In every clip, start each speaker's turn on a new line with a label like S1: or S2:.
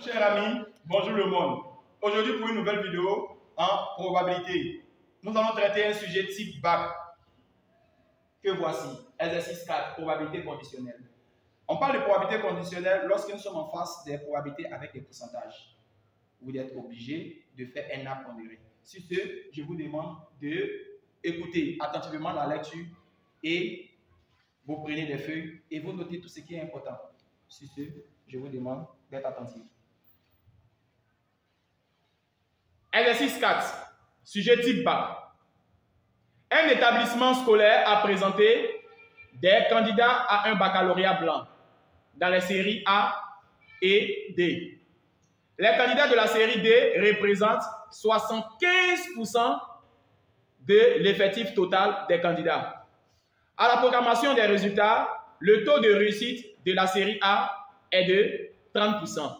S1: Chers amis, bonjour le monde. Aujourd'hui pour une nouvelle vidéo en probabilité. Nous allons traiter un sujet type bac. Que voici, exercice 4, probabilité conditionnelle. On parle de probabilité conditionnelle lorsque nous sommes en face des probabilités avec des pourcentages. Vous êtes obligé de faire un A pondéré. Sur ce, je vous demande d'écouter attentivement la lecture et vous prenez des feuilles et vous notez tout ce qui est important. Sur ce, je vous demande d'être attentif. Exercice 4, sujet type bac. Un établissement scolaire a présenté des candidats à un baccalauréat blanc dans les séries A et D. Les candidats de la série D représentent 75% de l'effectif total des candidats. À la proclamation des résultats, le taux de réussite de la série A est de 30%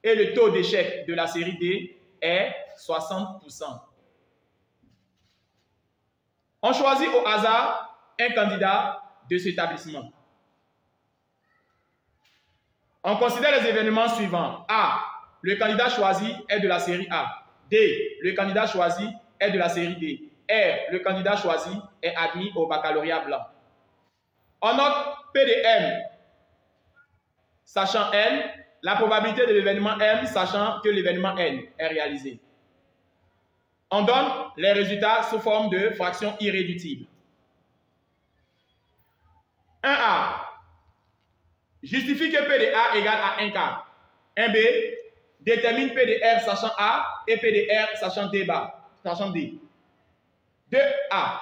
S1: et le taux d'échec de la série D est 60%. On choisit au hasard un candidat de cet établissement. On considère les événements suivants. A. Le candidat choisi est de la série A. D. Le candidat choisi est de la série D. R. Le candidat choisi est admis au baccalauréat blanc. On note P de M, sachant N, la probabilité de l'événement M, sachant que l'événement N est réalisé. On donne les résultats sous forme de fractions irréductibles. 1A. Justifie que P de A égale à 1 quart. 1B. Détermine P de R sachant A et P de R sachant D. 2A.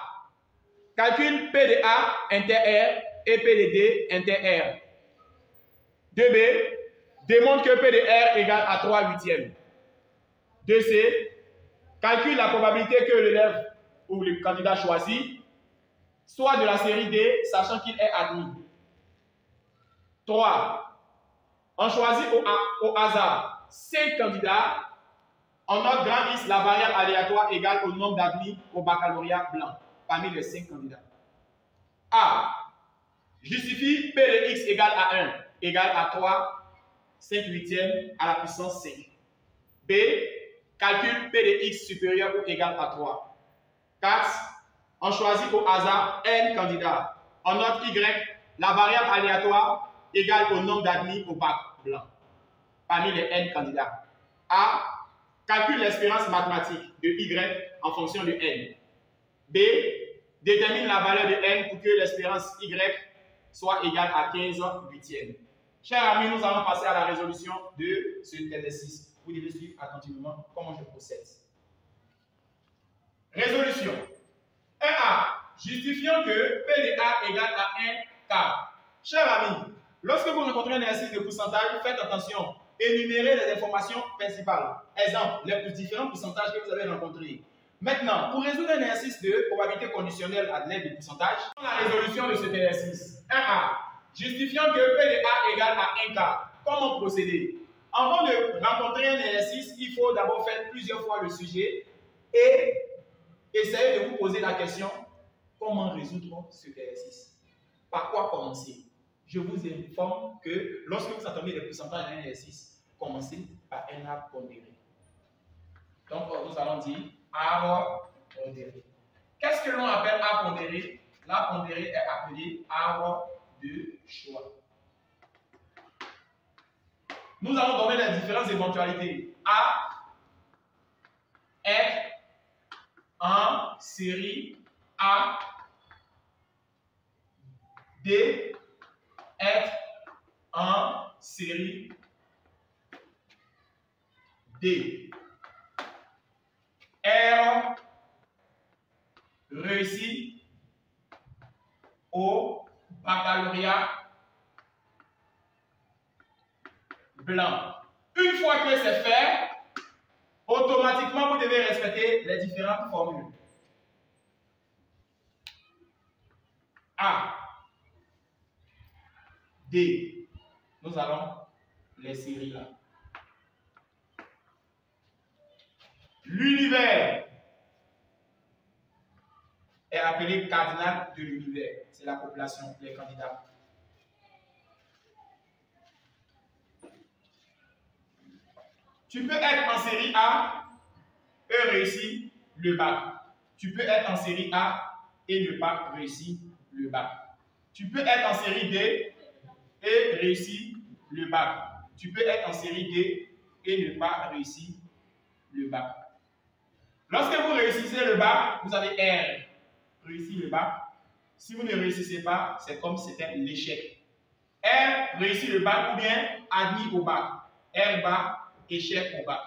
S1: Calcule P de A inter R et P de D inter R. 2B. Démontre que P de R égale à 3/8. 2C. Calcule la probabilité que l'élève ou le candidat choisi soit de la série D, sachant qu'il est admis. 3. On choisit au hasard 5 candidats. On note grand X la variable aléatoire égale au nombre d'admis au baccalauréat blanc parmi les 5 candidats. A. Justifie P de X égale à 1 égale à 3/5/8 à la puissance 5. B. Calcule P de X supérieur ou égal à 3. 4. On choisit au hasard N candidats. On note Y, la variable aléatoire égale au nombre d'admis au bac blanc parmi les N candidats. A. Calcule l'espérance mathématique de Y en fonction de N. B. Détermine la valeur de N pour que l'espérance Y soit égale à 15/8. Chers amis, nous allons passer à la résolution de cet exercice. Vous devez suivre attentivement comment je procède. Résolution. 1A. Justifiant que P de A égale à 1 quart. Chers amis, lorsque vous rencontrez un exercice de pourcentage, faites attention. Énumérez les informations principales. Exemple, les plus différents pourcentages que vous avez rencontrés. Maintenant, pour résoudre un exercice de probabilité conditionnelle à l'aide de pourcentage, la résolution de cet exercice. 1A. Justifiant que P de A égale à 1 quart. Comment procéder? Avant de rencontrer un exercice, il faut d'abord faire plusieurs fois le sujet et essayer de vous poser la question, comment résoudre cet exercice? Par quoi commencer? Je vous informe que lorsque vous entendez les pourcentages d'un exercice, commencez par un A pondéré. Donc, nous allons dire arbre pondéré. Qu'est-ce que l'on appelle A pondéré? L'A pondéré est appelé arbre de choix. Nous allons donner les différentes éventualités. A est en série A. D est en série D. R réussit au baccalauréat blanc. Une fois que c'est fait, automatiquement vous devez respecter les différentes formules. A, D, nous allons les séries là. L'univers est appelé cardinal de l'univers. C'est la population, les candidats. Tu peux être en série A et réussir le bac. Tu peux être en série A et ne pas réussir le bac. Tu peux être en série D et réussir le bac. Tu peux être en série D et ne pas réussir le bac. Lorsque vous réussissez le bac, vous avez R, réussir le bac. Si vous ne réussissez pas, c'est comme si c'était l'échec. R, réussir le bac ou bien admis au bac. R bas, échec au bac.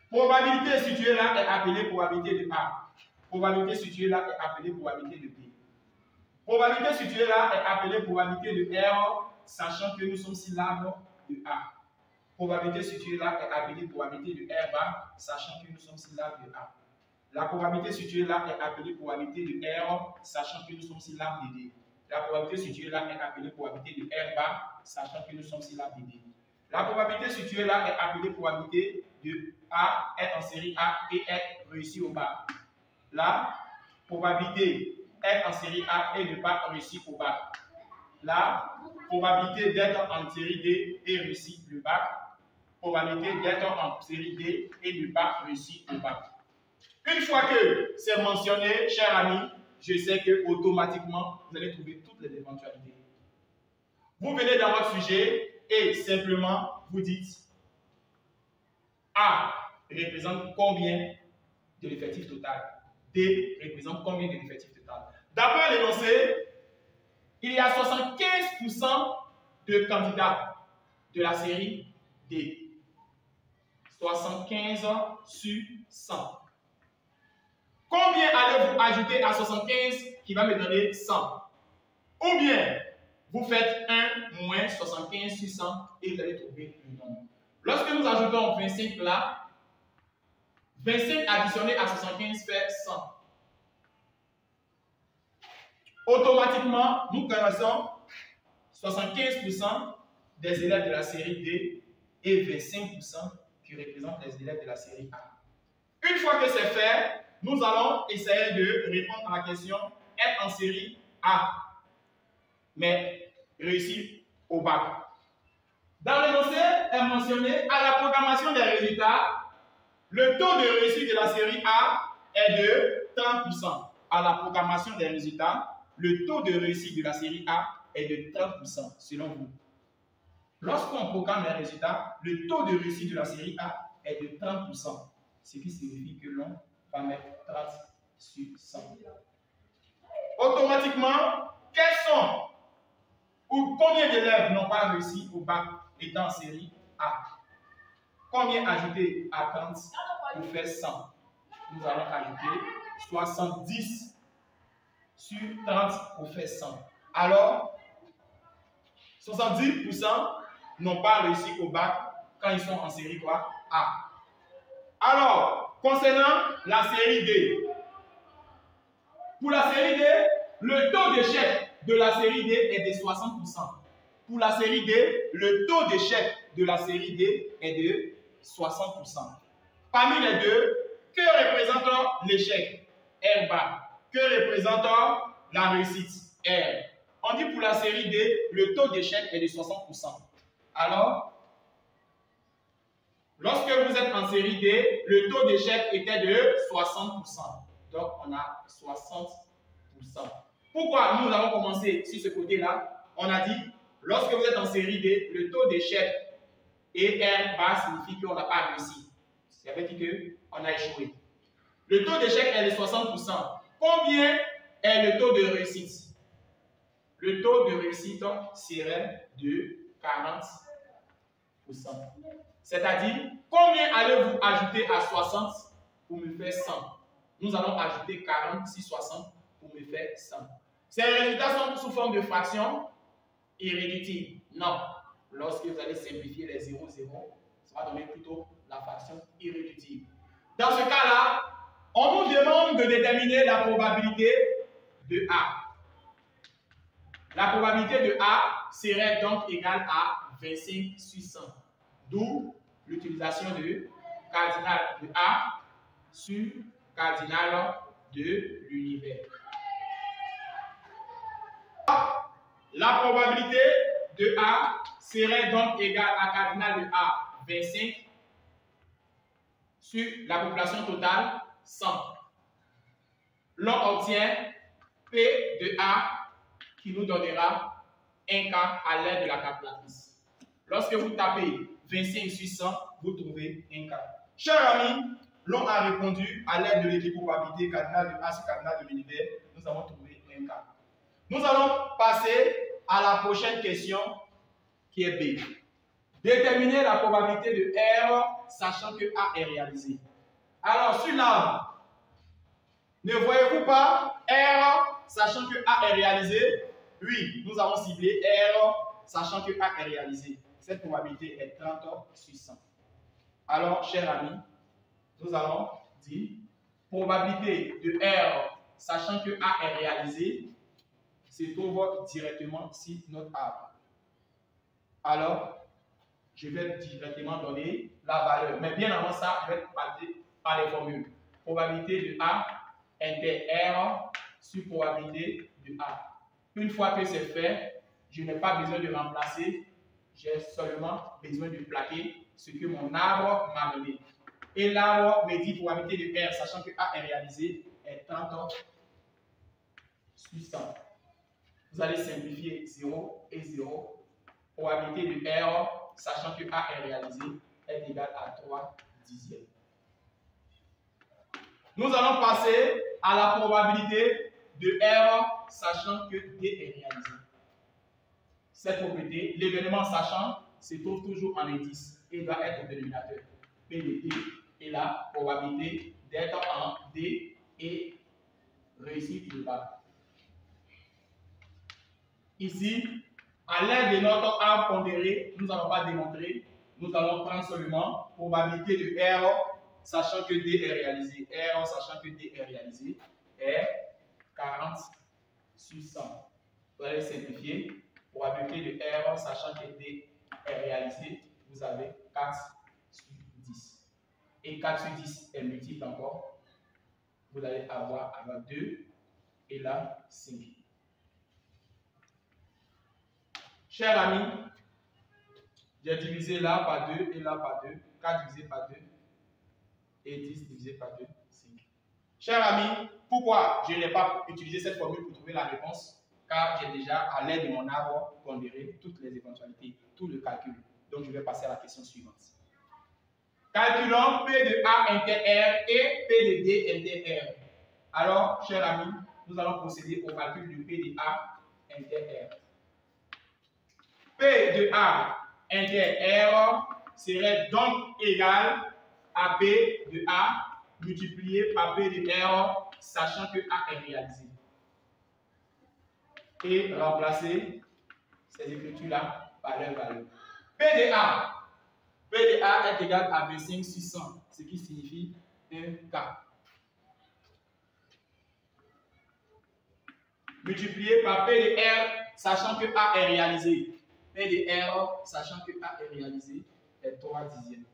S1: Probabilité située là est appelée probabilité de A. Probabilité située là est appelée probabilité de B. Probabilité située là est appelée probabilité de R, sachant que nous sommes syllabes de A. Probabilité située là est appelée probabilité de R bas, sachant que nous sommes syllabes de A. La probabilité située là est appelée probabilité de R, sachant que nous sommes syllabes de D. La probabilité située là est appelée probabilité de R bas, sachant que nous sommes syllabes de D. La probabilité située là est appelée probabilité de A, être en série A et être réussi au bac. La probabilité être en série A et ne pas réussir au bac. La probabilité d'être en série D et réussir le bac. Probabilité d'être en série D et ne pas réussir au bac. Une fois que c'est mentionné, chers amis, je sais que automatiquement vous allez trouver toutes les éventualités. Vous venez dans votre sujet et simplement vous dites A représente combien de l'effectif total? D représente combien de l'effectif total? D'après l'énoncé, il y a 75% de candidats de la série D. 75 sur 100. Combien allez-vous ajouter à 75 qui va me donner 100? Ou bien, vous faites 1 moins 75 sur 100 et vous allez trouver le nombre. Lorsque nous ajoutons 25 là, 25 additionné à 75 fait 100. Automatiquement, nous connaissons 75% des élèves de la série D et 25% qui représentent les élèves de la série A. Une fois que c'est fait, nous allons essayer de répondre à la question être en série A, mais réussir au bac. Dans l'énoncé est mentionné à la proclamation des résultats, le taux de réussite de la série A est de 30%. À la proclamation des résultats, le taux de réussite de la série A est de 30%, selon vous. Lorsqu'on proclame les résultats, le taux de réussite de la série A est de 30%, ce qui signifie que l'on va mettre 30 sur 100. Automatiquement, quels sont ou combien d'élèves n'ont pas réussi au bac étant en série A? Combien ajouter à 30 pour faire 100? Nous allons ajouter 70 sur 30 pour faire 100. Alors, 70% n'ont pas réussi au bac quand ils sont en série quoi? A. Alors, concernant la série D, pour la série D, le taux d'échec de la série D est de 60%. Pour la série D, le taux d'échec de la série D est de 60%. Parmi les deux, que représente l'échec? R bas. Que représente la réussite? R. On dit pour la série D, le taux d'échec est de 60%. Alors, lorsque vous êtes en série D, le taux d'échec était de 60%. Donc, on a 60%. Pourquoi nous avons commencé sur ce côté-là? On a dit, lorsque vous êtes en série D, le taux d'échec et R bas signifie qu'on n'a pas réussi. Ça veut dire qu'on a échoué. Le taux d'échec est de 60%. Combien est le taux de réussite? Le taux de réussite serait de 40%. C'est-à-dire, combien allez-vous ajouter à 60 pour me faire 100? Nous allons ajouter 40 sur 60 pour me faire 100. Ces résultats sont sous forme de fraction irréductible. Non. Lorsque vous allez simplifier les 0, 0, ça va donner plutôt la fraction irréductible. Dans ce cas-là, on nous demande de déterminer la probabilité de A. La probabilité de A serait donc égale à 25 sur 100. D'où l'utilisation de cardinal de A sur cardinal de l'univers. La probabilité de A serait donc égal à cardinal de A, 25, sur la population totale, 100. L'on obtient P de A qui nous donnera 1K à l'aide de la calculatrice. Lorsque vous tapez 25 sur 100, vous trouvez 1K. Chers amis, l'on a répondu à l'aide de l'équipe probabilité cardinal de A sur cardinal de l'univers. Nous avons trouvé 1K. Nous allons passer à la prochaine question qui est B. Déterminer la probabilité de R sachant que A est réalisé. Alors, sur l'arbre, ne voyez-vous pas R sachant que A est réalisé? Oui, nous avons ciblé R sachant que A est réalisé. Cette probabilité est 30 sur 100. Alors, chers amis, nous allons dire probabilité de R sachant que A est réalisé se trouve directement sur notre arbre. Alors, je vais directement donner la valeur. Mais bien avant ça, je vais passer par les formules. Probabilité de A inter R sur probabilité de A. Une fois que c'est fait, je n'ai pas besoin de remplacer. J'ai seulement besoin de plaquer ce que mon arbre m'a donné. Et l'arbre me dit probabilité de R, sachant que A est réalisé, est 30 sur 100. Vous allez simplifier 0 et 0. Probabilité de R, sachant que A est réalisé, est égale à 3 dixièmes. Nous allons passer à la probabilité de R, sachant que D est réalisé. Cette propriété, l'événement sachant, se trouve toujours en indice et doit être au dénominateur. P de D est la probabilité d'être en D et réussir le bas. Ici, à l'aide de notre arbre pondéré, nous n'allons pas démontrer, nous allons prendre seulement probabilité de R, sachant que D est réalisé. R, sachant que D est réalisé, est 40 sur 100. Vous allez simplifier. Probabilité de R, sachant que D est réalisé, vous avez 4 sur 10. Et 4 sur 10 est multiple encore. Vous allez avoir 2 et là 5. Chers amis, j'ai divisé là par 2 et là par 2. 4 divisé par 2 et 10 divisé par 2, 5. Chers amis, pourquoi je n'ai pas utilisé cette formule pour trouver la réponse? Car j'ai déjà, à l'aide de mon arbre, pondéré toutes les éventualités, tout le calcul. Donc, je vais passer à la question suivante. Calculons P de A inter R et P de D inter R. Alors, chers amis, nous allons procéder au calcul de P de A inter R. P de A inter R serait donc égal à P de A multiplié par P de R, sachant que A est réalisé. Et remplacer ces écritures-là par leur valeur. P de A est égal à 25 sur 100, ce qui signifie 1K. Multiplié par P de R, sachant que A est réalisé. P de R, sachant que A est réalisé, est 3 dixièmes.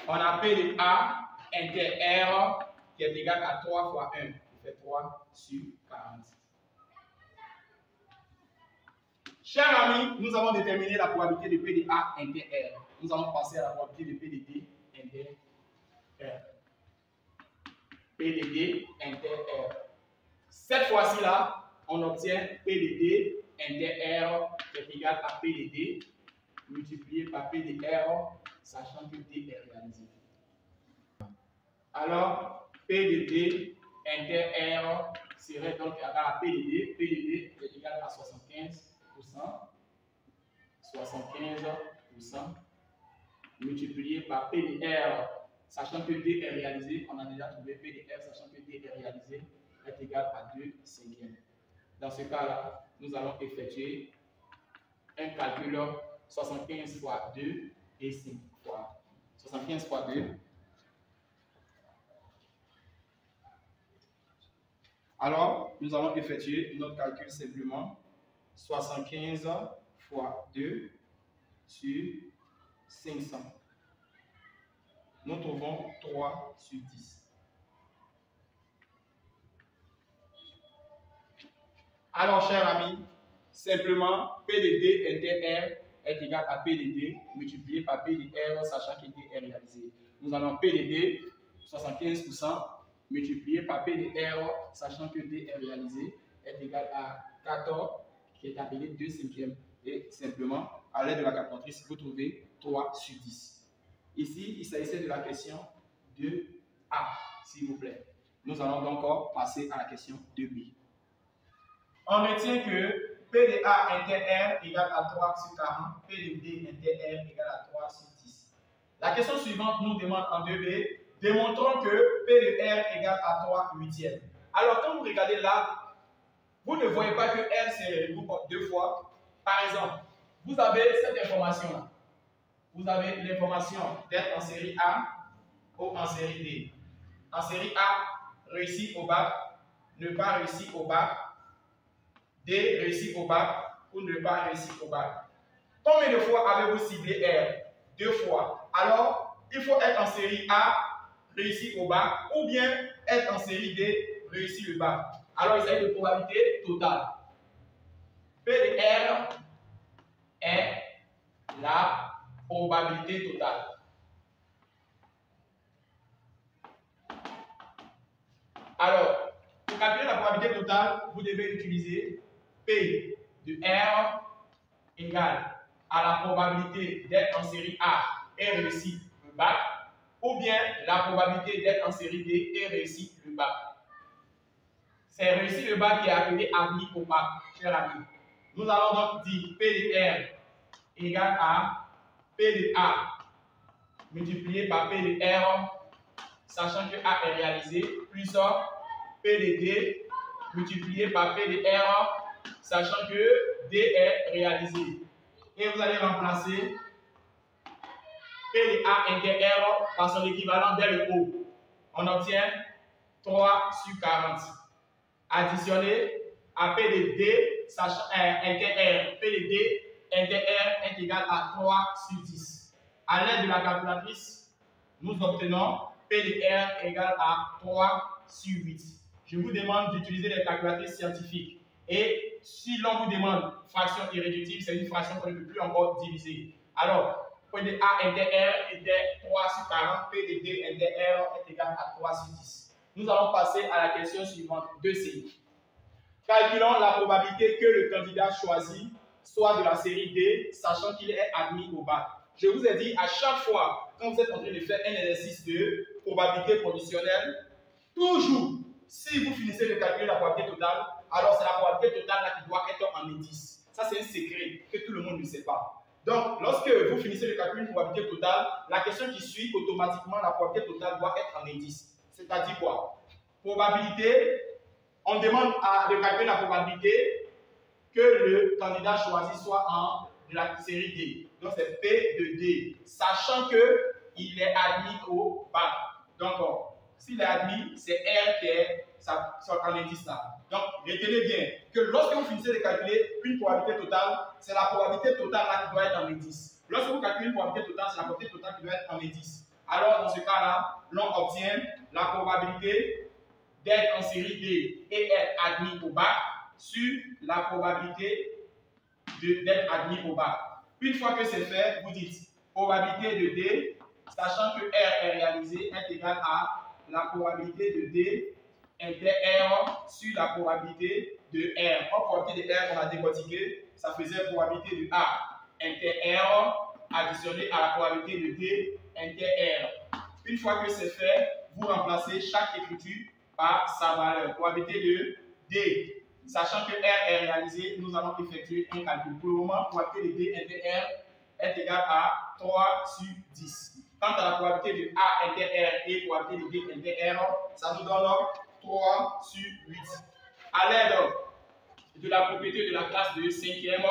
S1: On a P de A inter R qui est égal à 3 fois 1, qui fait 3 sur 40. Chers amis, nous avons déterminé la probabilité de P de A inter R. Nous allons passer à la probabilité de P de D inter R. P de D inter R. Cette fois-ci-là, on obtient P de D inter R qui est égal à P de D multiplié par P de R, sachant que D est réalisé. Alors, P de D inter R serait donc égal à P de D. P de D est égal à 75%. 75% multiplié par P de R, sachant que D est réalisé, on a déjà trouvé P de R, sachant que D est réalisé, est égal à 2 cinquièmes. Dans ce cas-là, nous allons effectuer un calcul 75 fois 2 et 5 fois 75 fois 2. Alors, nous allons effectuer notre calcul simplement. 75 fois 2 sur 500. Nous trouvons 3 sur 10. Alors, chers amis, simplement P de D inter R est égal à P de D multiplié par P de R, sachant que D est réalisé. Nous allons P de D, 75%, multiplié par P de R, sachant que D est réalisé, est égal à 14, qui est appelé 2 cinquièmes. Et simplement, à l'aide de la calculatrice, vous trouvez 3 sur 10. Ici, il s'agissait de la question 2A, s'il vous plaît. Nous allons donc passer à la question 2B. On retient que P de A inter R égale à 3 sur 40, P de D inter R égale à 3 sur 10. La question suivante nous demande en 2B, démontrons que P de R égale à 3 huitièmes. Alors, quand vous regardez là, vous ne voyez pas que R se regroupe deux fois. Par exemple, vous avez cette information-là. Vous avez l'information d'être en série A ou en série D. En série A, réussi au bac, ne pas réussir au bac. D, réussir au bac ou ne pas réussir au bac. Combien de fois avez-vous ciblé R? 2 fois. Alors, il faut être en série A, réussir au bac, ou bien être en série D, réussir le bac. Alors, il s'agit de probabilité totale. P de R est la probabilité totale. Alors, pour calculer la probabilité totale, vous devez utiliser P de R égale à la probabilité d'être en série A et réussir le bac, ou bien la probabilité d'être en série D et réussir le bac. C'est réussir le bac qui est appelé admis au bac, cher ami. Nous allons donc dire P de R égale à P de A multiplié par P de R, sachant que A est réalisé, plus P de D multiplié par P de R, sachant que D est réalisé. Et vous allez remplacer P de A inter R par son équivalent dès le haut. On obtient 3 sur 40. Additionné à P de D inter R, P de D inter R est égal à 3 sur 10. À l'aide de la calculatrice, nous obtenons P de R égale à 3 sur 8. Je vous demande d'utiliser les calculatrices scientifiques. Et si l'on vous demande fraction irréductible, c'est une fraction qu'on ne peut plus encore diviser. Alors, P de A inter R était 3 sur 40, P de D inter R est égal à 3 sur 10. Nous allons passer à la question suivante, 2C. Calculons la probabilité que le candidat choisi soit de la série D, sachant qu'il est admis au bac. Je vous ai dit, à chaque fois, quand vous êtes en train de faire un exercice de probabilité conditionnelle, toujours, si vous finissez de calculer la probabilité totale, alors c'est la probabilité totale là qui doit être en indice. Ça, c'est un secret que tout le monde ne sait pas. Donc, lorsque vous finissez de calculer une probabilité totale, la question qui suit, automatiquement, la probabilité totale doit être en indice. C'est-à-dire quoi? Probabilité, on demande de calculer la probabilité que le candidat choisi soit de la série D. Donc, c'est P de D, sachant qu'il est admis au bac. Donc, s'il est admis, c'est R qui est en indice là. Donc, retenez bien que lorsque vous finissez de calculer une probabilité totale, c'est la probabilité totale là qui doit être en indice. Lorsque vous calculez une probabilité totale, c'est la probabilité totale qui doit être en indice. Alors, dans ce cas-là, l'on obtient la probabilité d'être en série D et être admis au bac sur la probabilité d'être admis au bac. Une fois que c'est fait, vous dites probabilité de D, sachant que R est réalisé, est égal à la probabilité de D inter R sur la probabilité de R. En probabilité de R, on a décortiqué, ça faisait probabilité de A inter R additionné à la probabilité de D inter R. Une fois que c'est fait, vous remplacez chaque écriture par sa valeur. Probabilité de D, sachant que R est réalisé, nous allons effectuer un calcul. Pour le moment, probabilité de D inter R est égale à 3 sur 10. Quant à la probabilité de A inter R et probabilité de D inter R, ça nous donne 3 sur 8. À l'aide de la propriété de la classe de 5e,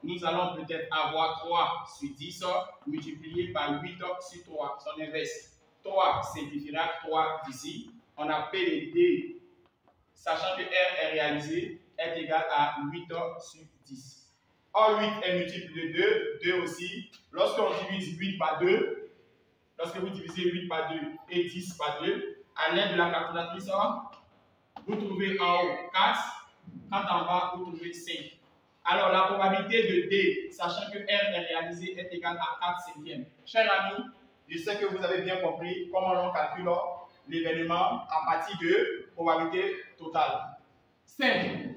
S1: nous allons peut-être avoir 3 sur 10 multiplié par 8 sur 3, son inverse. 3 simplifiera 3 d'ici. On a P de D, sachant que R est réalisé, est égal à 8 sur 10. Or, 8 est multiple de 2, 2 aussi. Lorsqu'on divise 8 par 2, lorsque vous divisez 8 par 2 et 10 par 2, à l'aide de la calculatrice, vous trouvez en haut 4, quand en bas, vous trouvez 5. Alors, la probabilité de D, sachant que R est réalisé, est égale à 4 cinquièmes. Chers amis, je sais que vous avez bien compris comment on calcule l'événement à partir de probabilité totale. 5.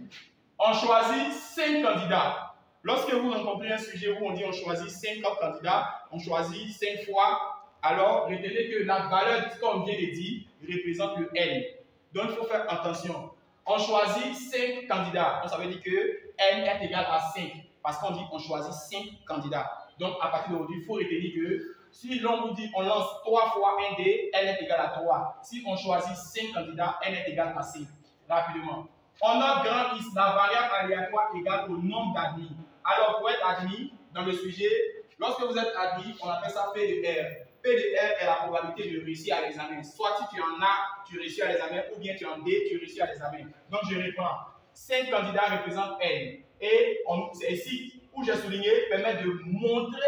S1: On choisit 5 candidats. Lorsque vous rencontrez un sujet où on dit on choisit 5 candidats, on choisit 5 fois, alors retenez que la valeur, comme on vient de dire, représente le N. Donc, il faut faire attention. On choisit 5 candidats. Donc, ça veut dire que N est égal à 5. Parce qu'on dit on choisit 5 candidats. Donc, à partir d'aujourd'hui, il faut retenir que si l'on vous dit on lance 3 fois un dé, N est égal à 3. Si on choisit 5 candidats, N est égal à 5. Rapidement. On note grand X, la variable aléatoire égale au nombre d'admis. Alors, pour être admis dans le sujet, lorsque vous êtes admis, on appelle ça P de R. P de R est la probabilité de réussir à l'examen. Soit si tu es en A, tu réussis à l'examen, ou bien tu es en D, tu réussis à l'examen. Donc, je reprends. 5 candidats représentent N. Et c'est ici où j'ai souligné, permet de montrer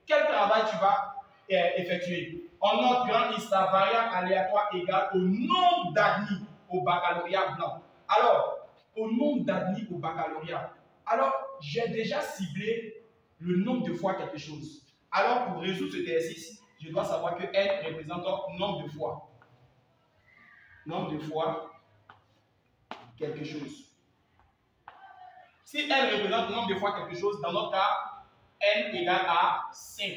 S1: quel travail tu vas effectuer. On note grand X, la variable aléatoire égale au nombre d'admis au baccalauréat blanc. Alors, au nombre d'admis au baccalauréat, alors j'ai déjà ciblé le nombre de fois quelque chose. Alors, pour résoudre cet exercice, je dois savoir que N représente nombre de fois. Nombre de fois quelque chose. Si N représente nombre de fois quelque chose, dans notre cas, N égale à 5.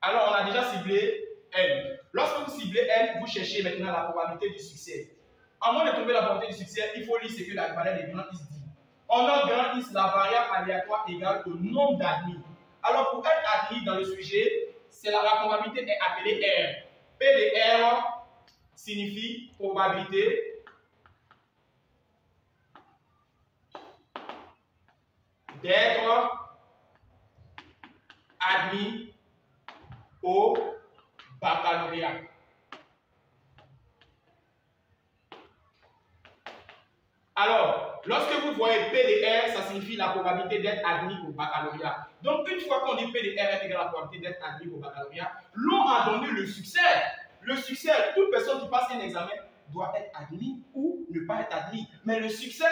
S1: Alors, on a déjà ciblé N. Lorsque vous ciblez N, vous cherchez maintenant la probabilité du succès. Avant de trouver la probabilité du succès, il faut lire ce que la variable de grand X dit. On a grand X, la variable aléatoire égale au nombre d'admis. Alors, pour être admis dans le sujet, la probabilité est appelée R. P de R signifie probabilité d'être admis au baccalauréat. Alors, lorsque vous voyez P de R, ça signifie la probabilité d'être admis au baccalauréat. Donc, une fois qu'on dit P de R est égal à la probabilité d'être admis au baccalauréat, l'on a donné le succès. Le succès, toute personne qui passe un examen doit être admis ou ne pas être admis. Mais le succès,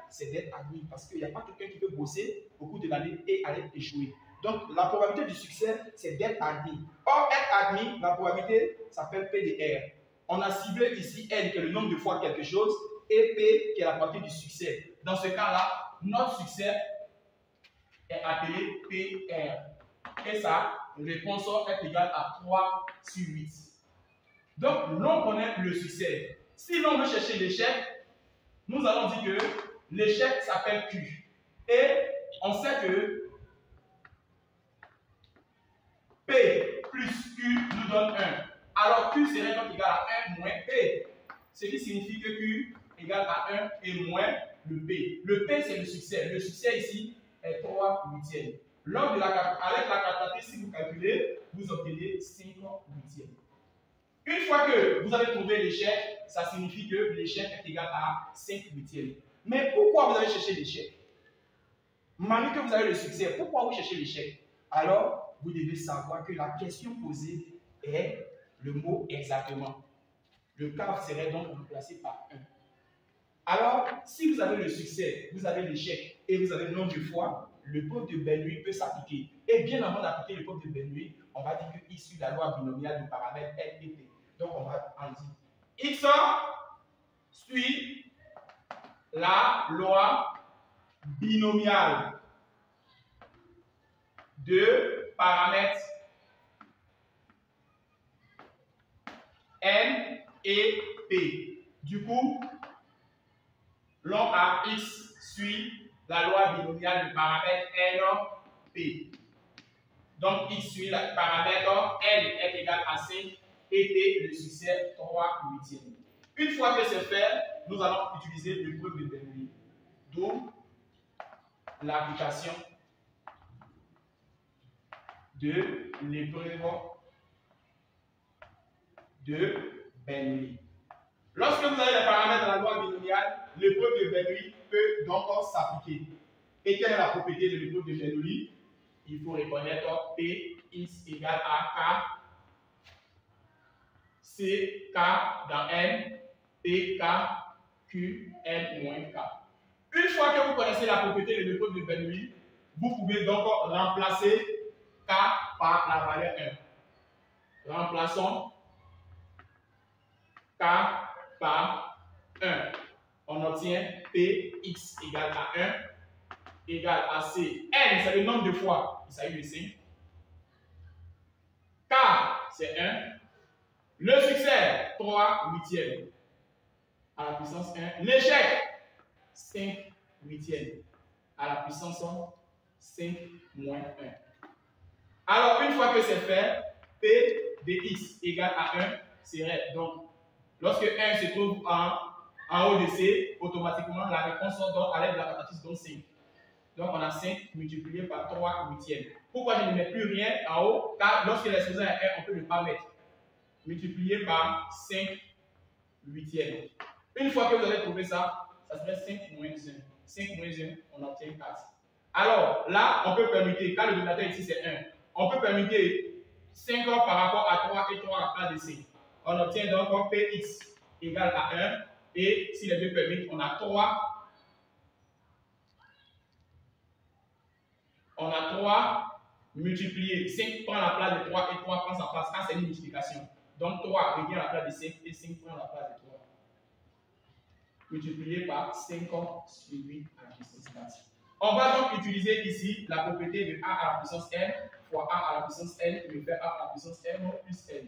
S1: c'est d'être admis parce qu'il n'y a pas quelqu'un qui peut bosser au cours de l'année et aller échouer. Donc, la probabilité du succès, c'est d'être admis. Or, être admis, la probabilité s'appelle P de R. On a ciblé ici N, qui est le nombre de fois quelque chose, et P, qui est la probabilité du succès. Dans ce cas-là, notre succès est appelé PR. Et sa réponse est égale à 3 sur 8. Donc, l'on connaît le succès. Si l'on veut chercher l'échec, nous allons dire que l'échec s'appelle Q. Et on sait que P plus Q nous donne 1. Alors, Q serait donc égal à 1 moins P. Ce qui signifie que Q égale à 1 et moins le P. Le P, c'est le succès. Le succès ici est 3 huitièmes. Avec la calculatrice, si vous calculez, vous obtenez 5 huitièmes. Une fois que vous avez trouvé l'échec, ça signifie que l'échec est égal à 5 huitièmes. Mais pourquoi vous allez chercher l'échec? Malgré que vous avez le succès, pourquoi vous cherchez l'échec? Alors, vous devez savoir que la question posée est le mot exactement. Le CAF serait donc remplacé par 1. Alors, si vous avez le succès, vous avez l'échec et vous avez le nombre de fois, le preuve de Bernoulli peut s'appliquer. Et bien avant d'appliquer le preuve de Bernoulli, on va dire que issu de la loi binomiale du paramètre N et P. Donc, on va en dire X suit la loi binomiale de paramètres N et P. Du coup, l'on a X suit la loi binomiale du paramètre N, P. Donc, X suit le paramètre N est égal à 5 et P, le succès 3 huitièmes. Une fois que c'est fait, nous allons utiliser l'épreuve de Bernoulli. D'où l'application de l'épreuve de Bernoulli. Lorsque vous avez les paramètres de la loi binomiale, l'épreuve de Bernoulli peut donc s'appliquer. Et quelle est la propriété de l'épreuve de Bernoulli? Il faut reconnaître P X égale à K, C K dans N, P K, Q, N moins K. Une fois que vous connaissez la propriété de l'épreuve de Bernoulli, vous pouvez donc remplacer K par la valeur 1. Remplaçons K par 1. On obtient Px égale à 1 égale à C. N, c'est le nombre de fois. Il s'agit de 5. K, c'est 1. Le succès, 3 huitièmes à la puissance 1. L'échec, 5 huitièmes à la puissance 5 moins 1. Alors, une fois que c'est fait, P de x égale à 1 serait donc, lorsque 1 se trouve en haut de C, automatiquement, la réponse sort à l'aide de la calculatrice donc 5. Donc, on a 5 multiplié par 3 huitièmes. Pourquoi je ne mets plus rien en haut? Car lorsque l'exposant est 1, on peut ne pas mettre. Multiplié par 5 huitièmes. Une fois que vous avez trouvé ça, ça serait 5 moins 1. 5 moins 1, on obtient 4. Alors, là, on peut permuter, car le dénominateur ici c'est 1, on peut permuter 5 par rapport à 3 et 3 à part de 5. On obtient donc Px égale à 1, et si les deux permutent, on a 3. On a 3 multiplié, 5 prend la place de 3 et 3 prend sa place, car c'est une multiplication. Donc 3 revient à la place de 5 et 5 prend la place de 3. Multiplié par 5 sur 8 à la puissance 4. On va donc utiliser ici la propriété de a à la puissance n fois a à la puissance n qui me fait a à la puissance n plus n.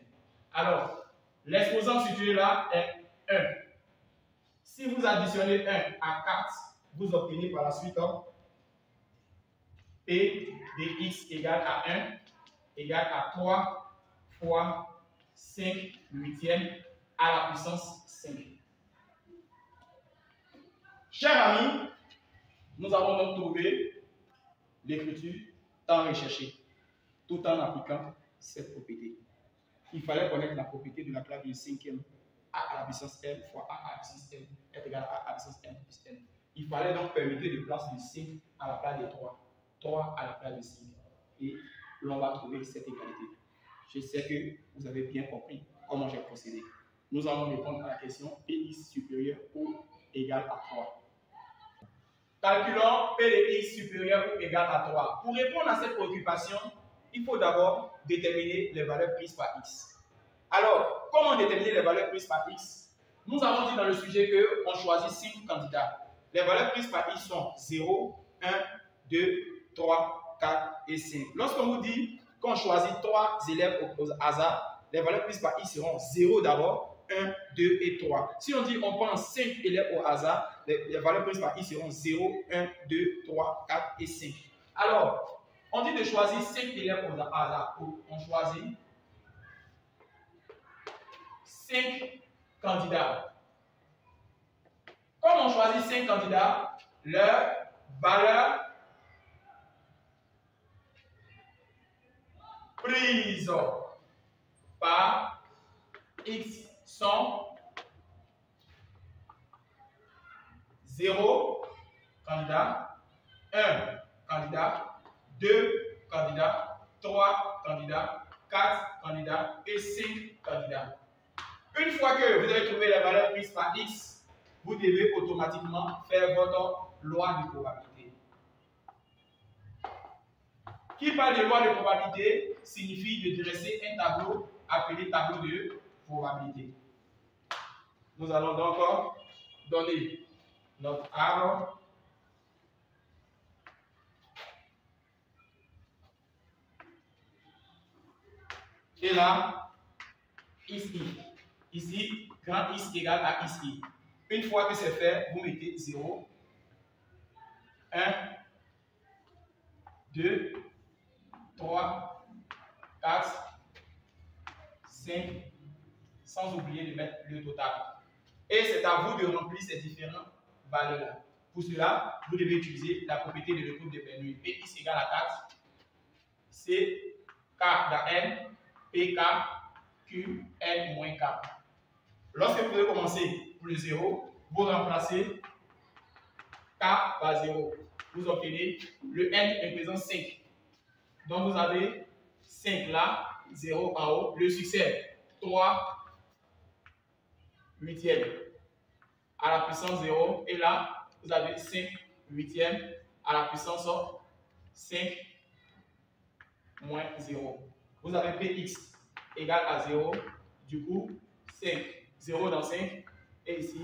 S1: Alors, l'exposant situé là est 1. Si vous additionnez 1 à 4, vous obtenez par la suite P de x égale à 1 égale à 3 fois 5 huitièmes à la puissance 5. Chers amis, nous avons donc trouvé l'écriture tant recherchée, tout en appliquant cette propriété. Il fallait connaître la propriété de la classe du cinquième a à la puissance n fois a à la puissance n est égal à a à la puissance n plus n. Il fallait donc permettre de place de 5 à la place de 3. 3 à la place de 5. Et l'on va trouver cette égalité. Je sais que vous avez bien compris comment j'ai procédé. Nous allons répondre à la question Px supérieur ou égal à 3. Calculons P de x supérieur ou égal à 3. Pour répondre à cette préoccupation, il faut d'abord déterminer les valeurs prises par x. Alors, comment déterminer les valeurs prises par x? Nous avons dit dans le sujet qu'on choisit 5 candidats. Les valeurs prises par x sont 0, 1, 2, 3, 4 et 5. Lorsqu'on vous dit qu'on choisit 3 élèves au hasard, les valeurs prises par x seront 0 d'abord, 1, 2 et 3. Si on dit on prend 5 élèves au hasard, les valeurs prises par x seront 0, 1, 2, 3, 4 et 5. Alors, on dit de choisir 5 élèves au hasard. On choisit 5 candidats. Comme on choisit 5 candidats, leurs valeurs prises par x sont 0 candidat, 1 candidat, 2 candidats, 3 candidats, 4 candidats et 5 candidats. Une fois que vous avez trouvé les valeurs prises par x, vous devez automatiquement faire votre loi de probabilité. Qui parle de loi de probabilité signifie de dresser un tableau appelé tableau de probabilité. Nous allons donc donner notre arbre et là, ici. Ici, grand X égale à ici. Une fois que c'est fait, vous mettez 0, 1, 2, 3, 4, 5, sans oublier de mettre le total. Et c'est à vous de remplir ces différentes valeurs-là. Pour cela, vous devez utiliser la propriété de l'épreuve de Bernoulli. Px égale à 4, c'est K dans N, PK, Q, N moins K. Lorsque vous allez commencer pour le 0, vous remplacez K par 0. Vous obtenez le N représente 5. Donc vous avez 5 là, 0 en haut. Le succès, 3 huitièmes à la puissance 0. Et là, vous avez 5 huitièmes à la puissance 5 moins 0. Vous avez Px égale à 0. Du coup, 5, 0 dans 5. Et ici,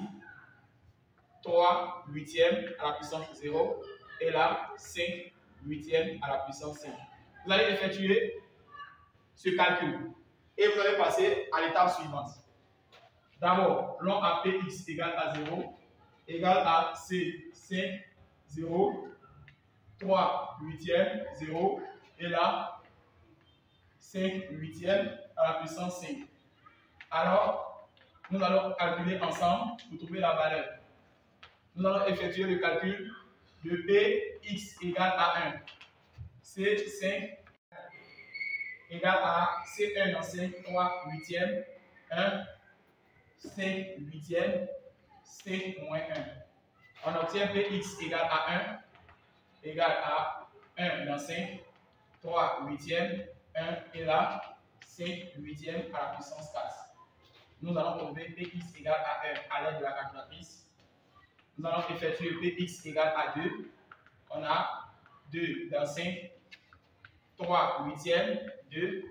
S1: 3 huitièmes à la puissance 0. Et là, 5 huitièmes à la puissance 5. Vous allez effectuer ce calcul. Et vous allez passer à l'étape suivante. D'abord, l'on a Px égale à 0, égale à C, 5, 0, 3 huitièmes, 0, et là, 5 huitièmes à la puissance 5. Alors, nous allons calculer ensemble pour trouver la valeur. Nous allons effectuer le calcul de Px égale à 1. C5 égale à C1 dans 5, 3 huitièmes, 1, 5 huitièmes, 5 moins 1. On obtient Px égale à 1, égale à 1 dans 5, 3 huitièmes, 1, et là, 5 huitièmes à la puissance 4. Nous allons trouver Px égale à 1 à l'aide de la calculatrice. Nous allons effectuer Px égale à 2. On a 2 dans 5, 3 huitièmes, 2,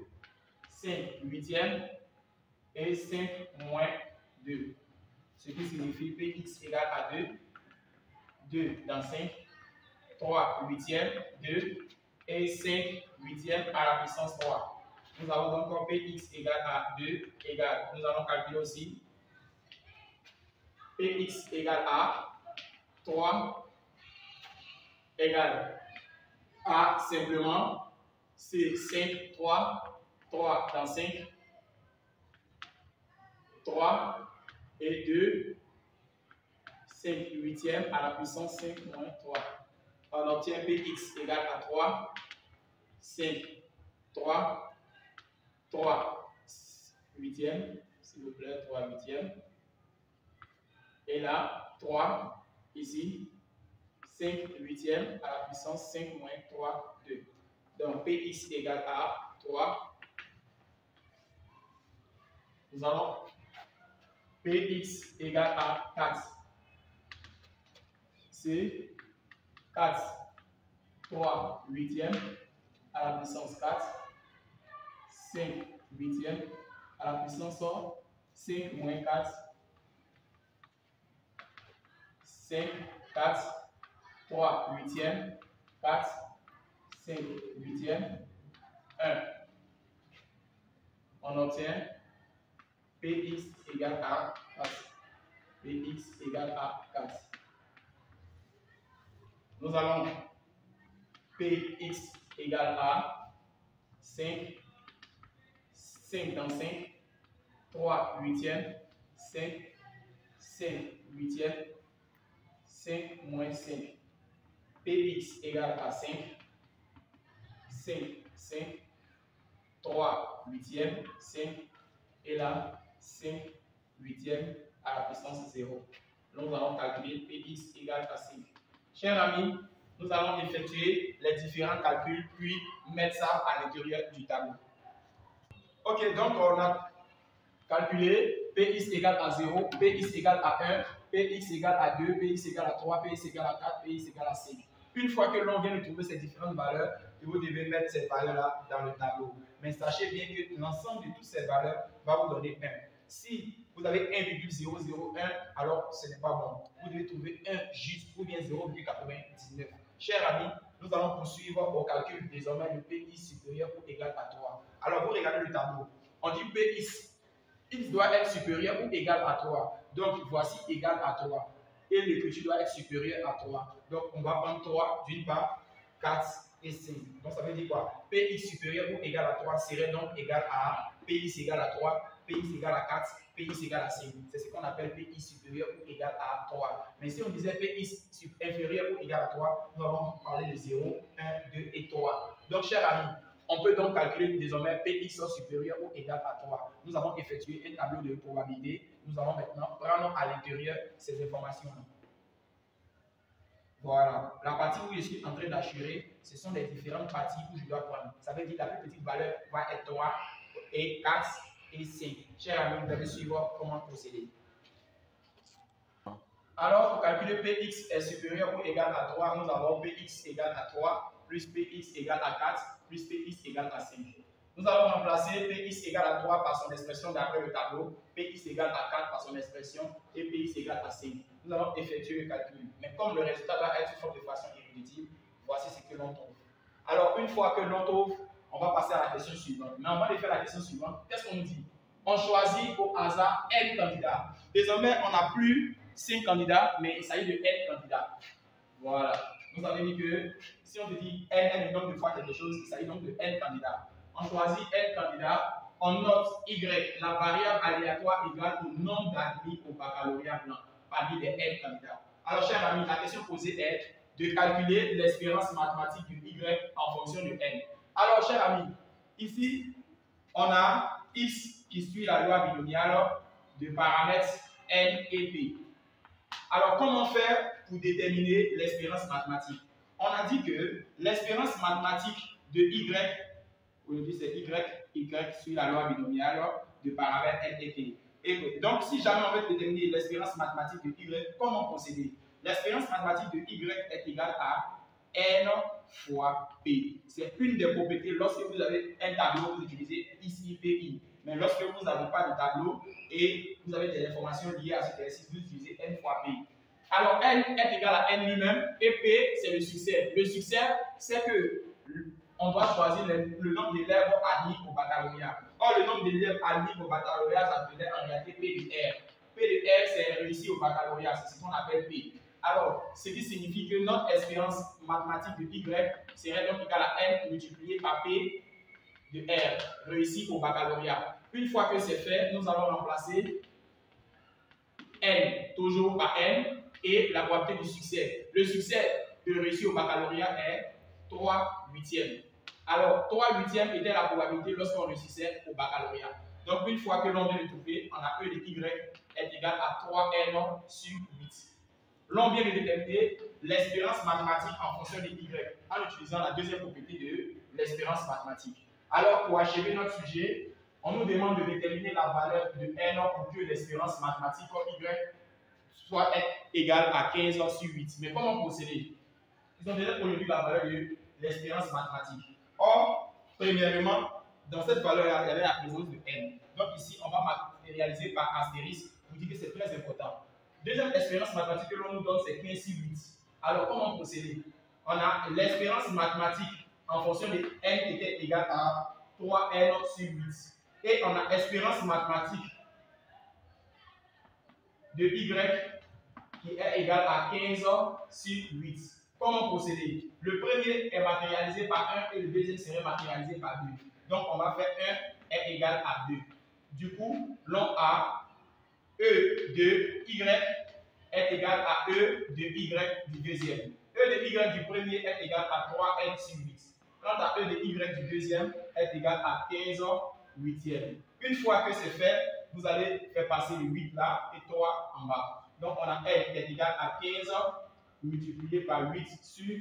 S1: 5 huitièmes et 5 moins 2. Ce qui signifie Px égale à 2. 2 dans 5, 3 huitièmes, 2 et 5 huitièmes à la puissance 3. Nous avons donc encore Px égale à 2 égale, nous allons calculer aussi Px égale à 3 égale à simplement c'est 5, 3 dans 5, 3 et 2, 5 huitièmes à la puissance 5 moins 3. On obtient Px égale à 3, 5, 3 huitièmes, s'il vous plaît, 3 huitièmes. Et là, 3, ici, 5 huitièmes à la puissance 5 moins 3, 2. Donc, Px égale à 3. Nous allons Px égale à 4. C'est 4, 3 huitièmes à la puissance 4, 5 huitièmes à la puissance 5 moins 4, 5, 4, 3 huitièmes, 4, 5 huitièmes, 1. On obtient Px égale à 4. Px égale à 4. Nous allons Px égale à 5, 5 dans 5, 3 huitièmes, 5, 5 huitièmes, 5 moins 5. Px égale à 5, 5, 5, 3 huitièmes, 5, et là, 5 huitièmes à la puissance 0. Nous allons calculer Px égale à 5. Chers amis, nous allons effectuer les différents calculs, puis mettre ça à l'intérieur du tableau. Ok, donc on a calculé Px égale à 0, Px égale à 1, Px égale à 2, Px égale à 3, Px égale à 4, Px égale à 5. Une fois que l'on vient de trouver ces différentes valeurs, vous devez mettre ces valeurs-là dans le tableau. Mais sachez bien que l'ensemble de toutes ces valeurs va vous donner 1. Si vous avez 1,001, alors ce n'est pas bon. Vous devez trouver 1 juste ou bien 0,99. Chers amis, nous allons poursuivre au calcul désormais de Pi supérieur ou égal à 3. Alors vous regardez le tableau. On dit Pi, il doit être supérieur ou égal à 3. Donc voici égal à 3. Et le petit doit être supérieur à 3. Donc on va prendre 3 d'une part, 4 et 5. Donc ça veut dire quoi? Pi supérieur ou égal à 3 serait donc égal à Pi égal à 3, Pi égal à 4, Pi égal à 5. C'est ce qu'on appelle Pi supérieur ou égal à 3. Mais si on disait Pi inférieur ou égal à 3, nous allons parler de 0, 1, 2 et 3. Donc chers amis, on peut donc calculer désormais Pi supérieur ou égal à 3. Nous avons effectué un tableau de probabilité. Nous allons maintenant prendre à l'intérieur ces informations-là. Voilà. La partie où je suis en train d'assurer, ce sont les différentes parties où je dois prendre. Ça veut dire que la plus petite valeur va être 3 et 4 et 5. Chers amis, vous devez suivre comment procéder. Alors, pour calculer Px est supérieur ou égal à 3, nous avons Px égale à 3 plus Px égale à 4 plus Px égale à 5. Nous allons remplacer Px égale à 3 par son expression d'après le tableau, Px égale à 4 par son expression et Px égale à 5. Nous allons effectuer le calcul. Mais comme le résultat va être fait de façon irréductible, voici ce que l'on trouve. Alors, une fois que l'on trouve, on va passer à la question suivante. Mais avant de faire la question suivante, qu'est-ce qu'on nous dit? On choisit au hasard n candidats. Désormais, on n'a plus 5 candidats, mais il s'agit de n candidats. Voilà. Nous avons dit que si on te dit n est le nombre de fois quelque chose, il s'agit donc de n candidats. On choisit n candidats, on note y, la variable aléatoire égale au nombre d'admis au baccalauréat blanc parmi les n candidats. Alors, chers amis, la question posée est de calculer l'espérance mathématique de y en fonction de n. Alors, chers amis, ici, on a x qui suit la loi binomiale de paramètres n et p. Alors, comment faire pour déterminer l'espérance mathématique? On a dit que l'espérance mathématique de y, aujourd'hui c'est y suit la loi binomiale de paramètres n et p. Et donc, si jamais on veut déterminer l'espérance mathématique de y, comment procéder? L'espérance mathématique de y est égale à n fois p. C'est une des propriétés lorsque vous avez un tableau, vous utilisez ici pi. Mais lorsque vous n'avez pas de tableau et vous avez des informations liées à cet exercice, vous utilisez n fois p. Alors n est égal à n lui-même et p c'est le succès. Le succès, c'est que on doit choisir le nombre d'élèves admis au baccalauréat. Or, le nombre d'élèves admis au baccalauréat, ça s'appelle en réalité P de R. P de R, c'est réussi au baccalauréat, c'est ce qu'on appelle P. Alors, ce qui signifie que notre espérance mathématique de Y serait donc égale à N multiplié par P de R, réussi au baccalauréat. Une fois que c'est fait, nous allons remplacer N toujours par N et la probabilité du succès. Le succès de réussir au baccalauréat est 3 huitièmes. Alors, 3 huitièmes était la probabilité lorsqu'on réussissait au baccalauréat. Donc, une fois que l'on vient de trouver, on a E de Y est égal à 3N sur 8. L'on vient de déterminer l'espérance mathématique en fonction de Y en utilisant la deuxième propriété de l'espérance mathématique. Alors, pour achever notre sujet, on nous demande de déterminer la valeur de N pour que l'espérance mathématique Y soit égale à 15 sur 8. Mais comment procéder? Ils ont déjà aujourd'hui la valeur de l'espérance mathématique. Or, premièrement, dans cette valeur-là, il y avait la présence de N. Donc ici, on va matérialiser par astérisque pour dire que c'est très important. Deuxième espérance mathématique que l'on nous donne, c'est 15 sur 8. Alors, comment procéder? On a l'espérance mathématique en fonction de N qui était égale à 3N sur 8. Et on a espérance mathématique de Y qui est égale à 15 sur 8. Comment procéder? Le premier est matérialisé par 1 et le deuxième serait matérialisé par 2. Donc, on va faire 1 est égal à 2. Du coup, l'on a E de Y est égal à E de Y du deuxième. E de Y du premier est égal à 3N sur 8. Quant à E de Y du deuxième est égal à 15 huitièmes. Une fois que c'est fait, vous allez faire passer le 8 là et 3 en bas. Donc, on a N qui est égal à 15 multiplié par 8 sur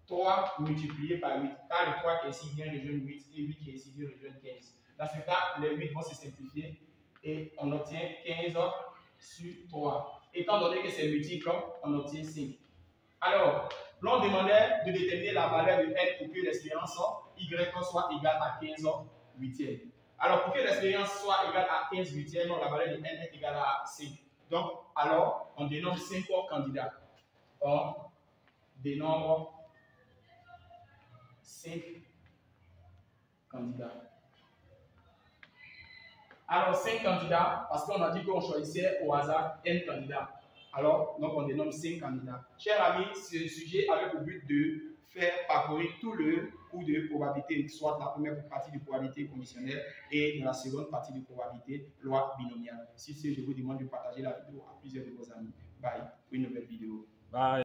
S1: 3 multiplié par 8. Car le 3 qui est ici vient rejoindre 8 et 8 qui est ici vient rejoindre 15. Dans ce cas, les 8 vont se simplifier et on obtient 15 sur 3. Étant donné que c'est multiple, on obtient 5. Alors, l'on demandait de déterminer la valeur de N pour que l'espérance Y soit égale à 15 huitièmes. Alors, pour que l'espérance soit égale à 15 huitièmes, la valeur de N est égale à 5. Donc, alors, on dénombre 5 candidats. On dénombre 5 candidats. Alors, 5 candidats, parce qu'on a dit qu'on choisissait au hasard N candidats. Alors, donc on dénombre 5 candidats. Chers amis, ce sujet avait pour but de faire parcourir tout le cours de probabilité, soit la première partie de probabilité conditionnelle et la seconde partie de probabilité loi binomiale. Si ce, je vous demande de partager la vidéo à plusieurs de vos amis. Bye, pour une nouvelle vidéo.
S2: Bye.